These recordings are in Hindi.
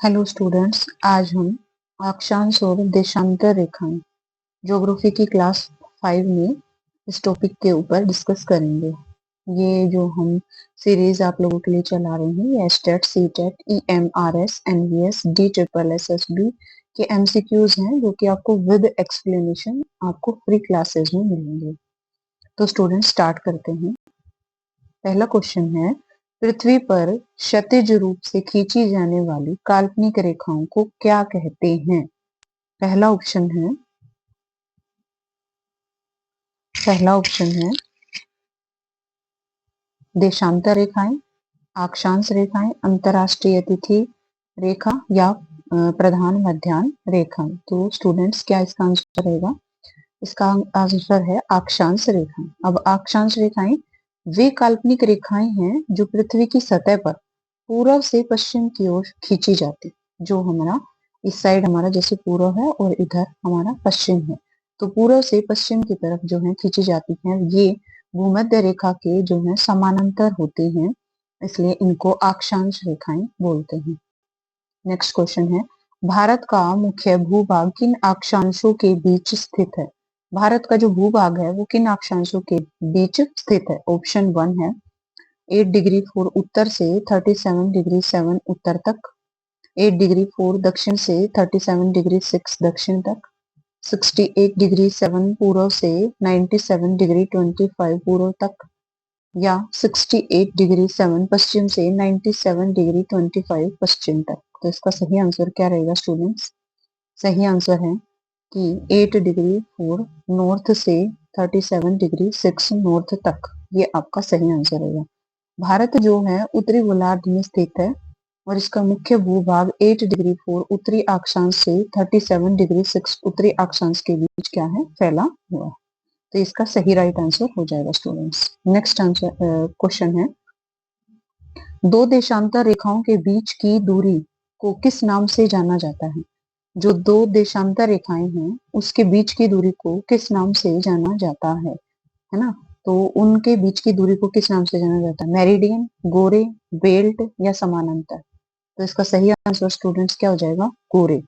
हेलो स्टूडेंट्स, आज हम अक्षांश और देशांतर रेखाएं ज्योग्राफी की क्लास 5 में इस टॉपिक के ऊपर डिस्कस करेंगे। ये जो हम सीरीज आप लोगों के लिए चला रहे हैं ये state, C TET, EMRS, NVS, DSSSB के MCQs हैं जो कि आपको विद एक्सप्लेनेशन आपको फ्री क्लासेस में मिलेंगे। तो स्टूडेंट्स स्टार्ट करते हैं। पहला क्वेश्चन है, पृथ्वी पर क्षैतिज रूप से खींची जाने वाली काल्पनिक रेखाओं को क्या कहते हैं? पहला ऑप्शन है देशांतर रेखाएं, अक्षांश रेखाएं, अंतरराष्ट्रीय तिथि रेखा या प्रधान मध्याह्न रेखा। तो स्टूडेंट्स क्या इसका आंसर रहेगा? इसका आंसर है अक्षांश रेखाएं। अब अक्षांश रेखाएं वे काल्पनिक रेखाएं हैं जो पृथ्वी की सतह पर पूर्व से पश्चिम की ओर खींची जाती, जो हमारा इस साइड हमारा जैसे पूर्व है और इधर हमारा पश्चिम है, तो पूर्व से पश्चिम की तरफ जो है खींची जाती हैं। ये भूमध्य रेखा के जो है समानांतर होते हैं, इसलिए इनको अक्षांश रेखाएं बोलते हैं। नेक्स्ट क्वेश्चन है, भारत का मुख्य भूभाग किन अक्षांशों के बीच स्थित है? भारत का जो भूभाग है वो किन अक्षांशों के बीच स्थित है? ऑप्शन 1 है 8 डिग्री 4 उत्तर से 37 डिग्री 7 उत्तर तक, 8 डिग्री 4 दक्षिण से 37 डिग्री 6 दक्षिण तक, 68 डिग्री 7 पूर्व से 97 डिग्री 25 पूर्व तक, या 68 डिग्री 7 पश्चिम से 97 डिग्री 25 पश्चिम तक। तो इसका सही आंसर क्या रहेगा स्टूडेंट्स? सही आंसर है कि 8 डिग्री 4 नॉर्थ से 37 डिग्री 6 नॉर्थ तक, ये आपका सही आंसर रहेगा। भारत जो है उत्तरी गोलार्ध में स्थित है और इसका मुख्य भूभाग 8 डिग्री 4 उत्तरी अक्षांश से 37 डिग्री 6 उत्तरी अक्षांश के बीच क्या है? फैला हुआ। तो इसका सही राइट आंसर हो जाएगा स्टूडेंट्स। नेक्स्ट आंसर क्वेश्चन है, दो देशांतर रेखाओं के बीच की दूरी को किस नाम से जाना जाता है? जो दो देशांतर रेखाएं हैं उसके बीच की दूरी को किस नाम से जाना जाता है ना? तो उनके बीच की दूरी को किस नाम से जाना जाता है? मेरिडियन, गोरे, बेल्ट या समानांतर? तो इसका सही आंसर स्टूडेंट्स क्या हो जाएगा? गोरे।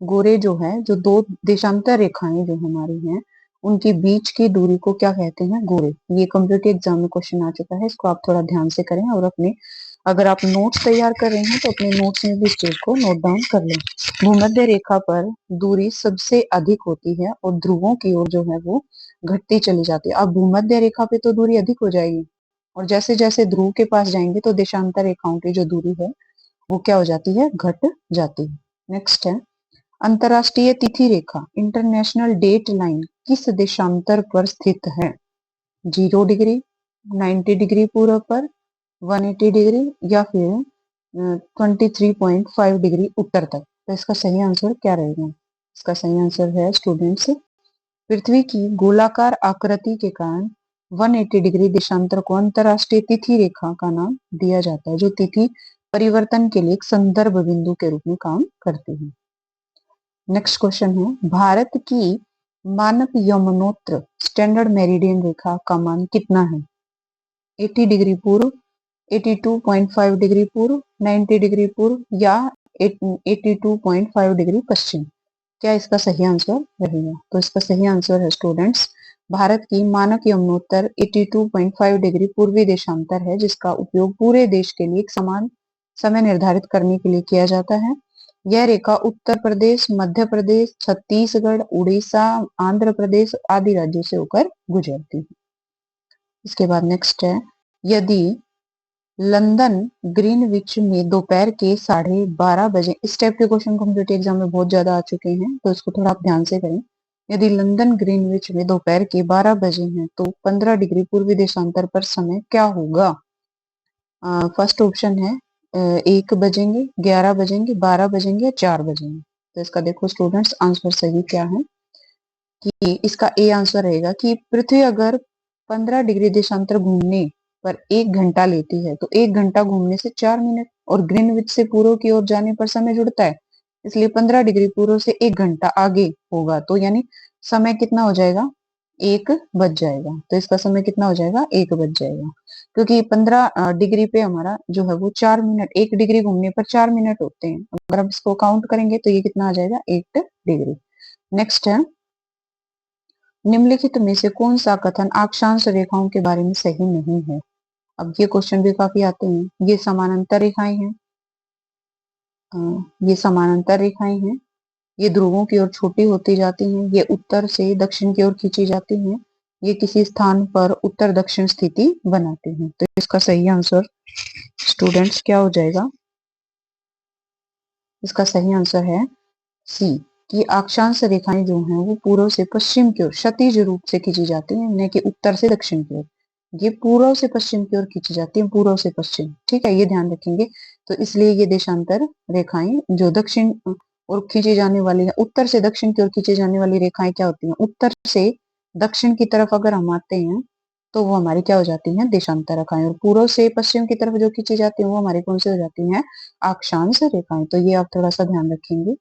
गोरे जो है, जो दो देशांतर रेखाएं जो हमारी हैं उनके बीच की दूरी को क्या कहते हैं? गोरे। ये कम्पिटिटिव एग्जाम में क्वेश्चन आ चुका है, इसको आप थोड़ा ध्यान से करें और अपने अगर आप नोट्स तैयार कर रहे हैं तो अपने नोट्स में भी इस चीज को नोट डाउन कर लें। भूमध्य रेखा पर दूरी सबसे अधिक होती है और ध्रुवों की ओर जो है वो घटती चली जाती है। अब भूमध्य रेखा पे तो दूरी अधिक हो जाएगी और जैसे जैसे ध्रुव के पास जाएंगे तो देशांतर रेखाओं की जो दूरी है वो क्या हो जाती है? घट जाती है। नेक्स्ट है, अंतरराष्ट्रीय तिथि रेखा इंटरनेशनल डेट लाइन किस देशांतर पर स्थित है? 0 डिग्री, 90 डिग्री पूर्व पर, 180 डिग्री या फिर 23.5 डिग्री उत्तर तक। तो इसका सही आंसर क्या रहेगा? इसका सही आंसर है स्टूडेंट्स, पृथ्वी की गोलाकार आकृति के कारण 180 डिग्री देशांतर को अंतरराष्ट्रीय तिथि रेखा का नाम दिया जाता है, जो तिथि परिवर्तन के लिए एक संदर्भ बिंदु के रूप में काम करती है। नेक्स्ट क्वेश्चन है, भारत की मानक यमुनोत्र स्टैंडर्ड मेरिडियन रेखा का मान कितना है? 80 डिग्री पूर्व, 82.5 डिग्री पूर्व, 90 डिग्री पूर्व या 82.5 डिग्री पश्चिम? क्या इसका सही आंसर रहेगा? तो इसका सही आंसर है स्टूडेंट्स, भारत की मानक यमुनोत्तर 82.5 डिग्री पूर्वी देशांतर है, जिसका उपयोग पूरे देश के लिए एक समान समय निर्धारित करने के लिए किया जाता है। यह रेखा उत्तर प्रदेश, मध्य प्रदेश, छत्तीसगढ़, उड़ीसा, आंध्र प्रदेश आदि राज्यों से होकर गुजरती है। इसके बाद नेक्स्ट है, यदि लंदन ग्रीनविच में दोपहर के 12:30 बजे, इस टाइप के क्वेश्चन कॉम्पिटिटिव एग्जाम में बहुत ज्यादा आ चुके हैं तो इसको थोड़ा आप ध्यान से करें। यदि लंदन ग्रीनविच में दोपहर के 12 बजे हैं तो 15 डिग्री पूर्वी देशांतर पर समय क्या होगा? फर्स्ट ऑप्शन है 1 बजेंगे, 11 बजेंगे, 12 बजेंगे, 4 बजेंगे। तो इसका देखो स्टूडेंट्स आंसर सही क्या है कि इसका ए आंसर रहेगा कि पृथ्वी अगर 15 डिग्री देशांतर घूमने पर 1 घंटा लेती है तो 1 घंटा घूमने से 4 मिनट, और ग्रीनविच से पूर्व की ओर जाने पर समय जुड़ता है, इसलिए 15 डिग्री पूर्व से 1 घंटा आगे होगा, तो यानी समय कितना हो जाएगा? 1 बज जाएगा। तो इसका समय कितना हो जाएगा? 1 बज जाएगा। क्योंकि 15 डिग्री पे हमारा जो है वो 4 मिनट, 1 डिग्री घूमने पर 4 मिनट होते हैं। अगर हम इसको काउंट करेंगे तो ये कितना आ जाएगा, 8 डिग्री। नेक्स्ट है, निम्नलिखित में से कौन सा कथन अक्षांश रेखाओं के बारे में सही नहीं है। अब ये क्वेश्चन भी काफी आते हैं। ये समानांतर रेखाएं हैं, ये समानांतर रेखाएं हैं, ये ध्रुवों की ओर छोटी होती जाती हैं, ये उत्तर से दक्षिण की ओर खींची जाती हैं, ये किसी स्थान पर उत्तर दक्षिण स्थिति बनाती हैं। तो इसका सही आंसर स्टूडेंट्स क्या हो जाएगा, इसका सही आंसर है सी, कि अक्षांश रेखाएं जो हैं वो पूर्व से पश्चिम की ओर क्षैतिज रूप से खींची जाती हैं, न कि उत्तर से दक्षिण की ओर। ये पूर्व से पश्चिम की ओर खींची जाती है, पूर्व से पश्चिम, ठीक है, ये ध्यान रखेंगे। तो इसलिए ये देशांतर रेखाएं जो दक्षिण और खींची जाने वाली है, उत्तर से दक्षिण की ओर खींची जाने वाली रेखाएं क्या होती हैं, उत्तर से दक्षिण की तरफ अगर हम आते हैं तो वो हमारी क्या हो जाती हैं, देशांतर रेखाएं। और पूर्व से पश्चिम की तरफ जो खींची जाती है वो हमारी कौन सी हो जाती हैं, अक्षांश रेखाएं। तो ये आप थोड़ा सा ध्यान रखेंगे।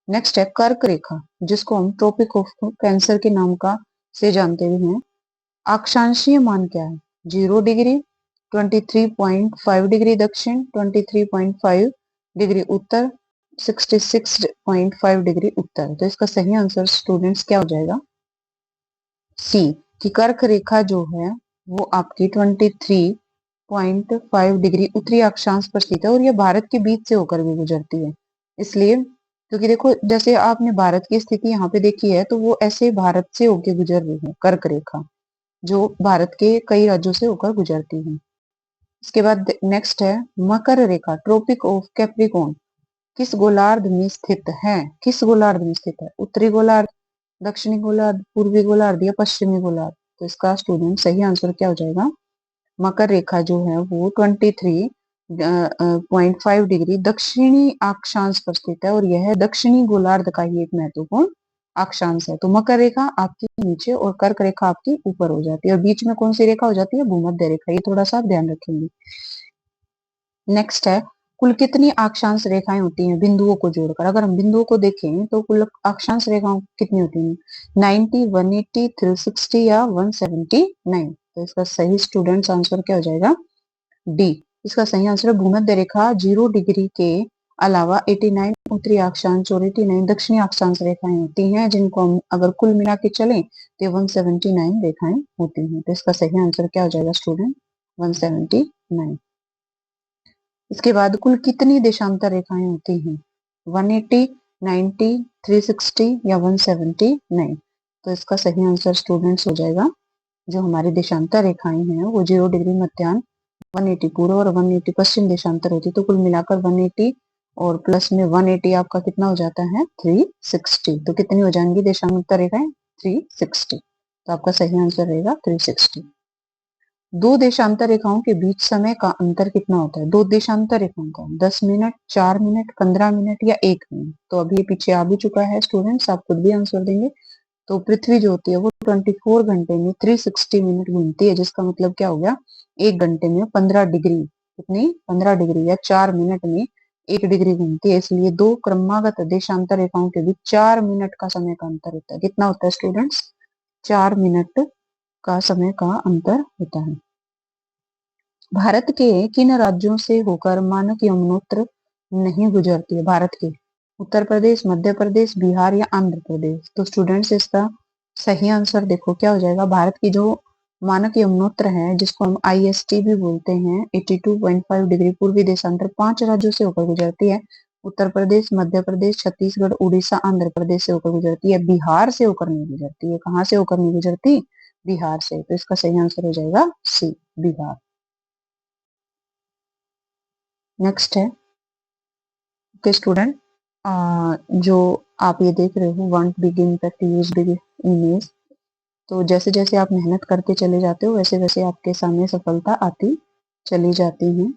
नेक्स्ट है कर्क रेखा, जिसको हम ट्रॉपिक ऑफ कैंसर के नाम का से जानते भी हैं। अक्षांशीय मान क्या है, 0 डिग्री, 23.5 डिग्री दक्षिण, 23.5 डिग्री उत्तर, 66.5 डिग्री उत्तर। तो इसका सही आंसर स्टूडेंट्स क्या हो जाएगा, सी, कि कर्क रेखा जो है वो आपकी 23.5 डिग्री उत्तरी अक्षांश पर स्थित है, और ये भारत के बीच से होकर भी गुजरती है। इसलिए क्योंकि देखो, जैसे आपने भारत की स्थिति यहाँ पे देखी है, तो वो ऐसे भारत से होकर गुजर रही है कर्क रेखा, जो भारत के कई राज्यों से होकर गुजरती है। इसके बाद नेक्स्ट है मकर रेखा, ट्रॉपिक ऑफ कैप्रिकॉर्न, किस गोलार्ध में स्थित है, किस गोलार्ध में स्थित है, उत्तरी गोलार्ध, दक्षिणी गोलार्ध, पूर्वी गोलार्ध या पश्चिमी गोलार्ध। तो इसका स्टूडेंट सही आंसर क्या हो जाएगा, मकर रेखा जो है वो 23.5 डिग्री दक्षिणी अक्षांश पर स्थित है, और यह दक्षिणी गोलार्ध का ही एक महत्वपूर्ण अक्षांश है। तो मकर रेखा आपकी नीचे और कर्क रेखा आपकी ऊपर हो जाती है, और बीच में कौन सी रेखा हो जाती है, भूमध्य रेखा। ये थोड़ा सा आप ध्यान रखेंगे। नेक्स्ट है, कुल कितनी अक्षांश रेखाएं होती हैं बिंदुओं को जोड़कर। अगर हम बिंदुओं को देखें तो कुल अक्षांश रेखाएं कितनी होती हैं, 90, 180, 360 या 179। तो इसका सही स्टूडेंट्स आंसर क्या हो जाएगा, डी। इसका सही आंसर है भूमध्य रेखा 0 डिग्री के अलावा 89 उत्तरी अक्षांश और 89 दक्षिणी अक्षांश रेखाएं होती हैं, जिनको हम अगर कुल मिला के चले तो 179 रेखाएं होती हैं। तो इसका सही आंसर क्या हो जाएगा स्टूडेंट, 179। इसके बाद कुल कितनी देशांतर रेखाएं होती हैं, 180, 90, 360 या 179। तो इसका सही आंसर स्टूडेंट्स हो जाएगा, जो हमारी देशांतर रेखाएं हैं वो 0 डिग्री मध्याह्न, 180 पूर्व और 180 पश्चिम देशांतर होती है। तो कुल मिलाकर 180 और प्लस में 180 आपका कितना हो जाता है, 360। तो कितनी हो जाएंगी देशांतर रेखाएं, 360। तो आपका सही आंसर रहेगा 360। दो देशांतर रेखाओं के बीच समय का अंतर कितना होता है, दो देशांतर रेखाओं का, 10 मिनट, 4 मिनट, 15 मिनट या 1 मिनट। तो अभी ये पीछे आ भी चुका है स्टूडेंट्स, आप खुद भी आंसर देंगे। तो पृथ्वी जो होती है वो 24 घंटे में 360 मिनट घूमती है, जिसका मतलब क्या हो गया, 1 घंटे में 15 डिग्री, कितनी, 15 डिग्री या 4 मिनट में 1 डिग्री घूमती है। इसलिए दो क्रमागत देशांतर रेखाओं के बीच 4 मिनट का समय का अंतर होता है। कितना होता है स्टूडेंट्स, 4 मिनट का समय का अंतर होता है। भारत के किन राज्यों से होकर मानक यमुनोत्र नहीं गुजरती है, भारत के, उत्तर प्रदेश, मध्य प्रदेश, बिहार या आंध्र प्रदेश। तो स्टूडेंट्स इसका सही आंसर देखो क्या हो जाएगा, भारत की जो मानक यमुनोत्र है, जिसको हम IST भी बोलते हैं, 82.5 डिग्री पूर्वी देशांतर 5 राज्यों से होकर गुजरती है। उत्तर प्रदेश, मध्य प्रदेश, छत्तीसगढ़, उड़ीसा, आंध्र प्रदेश से होकर गुजरती है, बिहार से होकर नहीं गुजरती है। कहाँ से होकर नहीं गुजरती, बिहार से। तो इसका सही आंसर हो जाएगा सी, बिहार। नेक्स्ट है ओके स्टूडेंट, जो आप ये देख रहे हो, want begin practice use big image. तो जैसे जैसे आप मेहनत करते चले जाते हो, वैसे वैसे आपके सामने सफलता आती चली जाती है।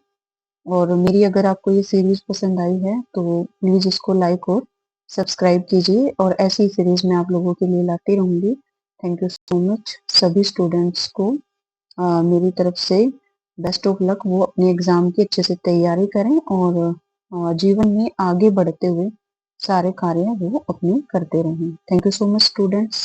और मेरी अगर आपको ये सीरीज पसंद आई है तो प्लीज इसको लाइक और सब्सक्राइब कीजिए, और ऐसी सीरीज मैं आप लोगों के लिए लाती रहूंगी। थैंक यू सो मच सभी स्टूडेंट्स को। मेरी तरफ से बेस्ट ऑफ लक, वो अपने एग्जाम की अच्छे से तैयारी करें, और जीवन में आगे बढ़ते हुए सारे कार्य वो अपने करते रहें। Thank you so much students.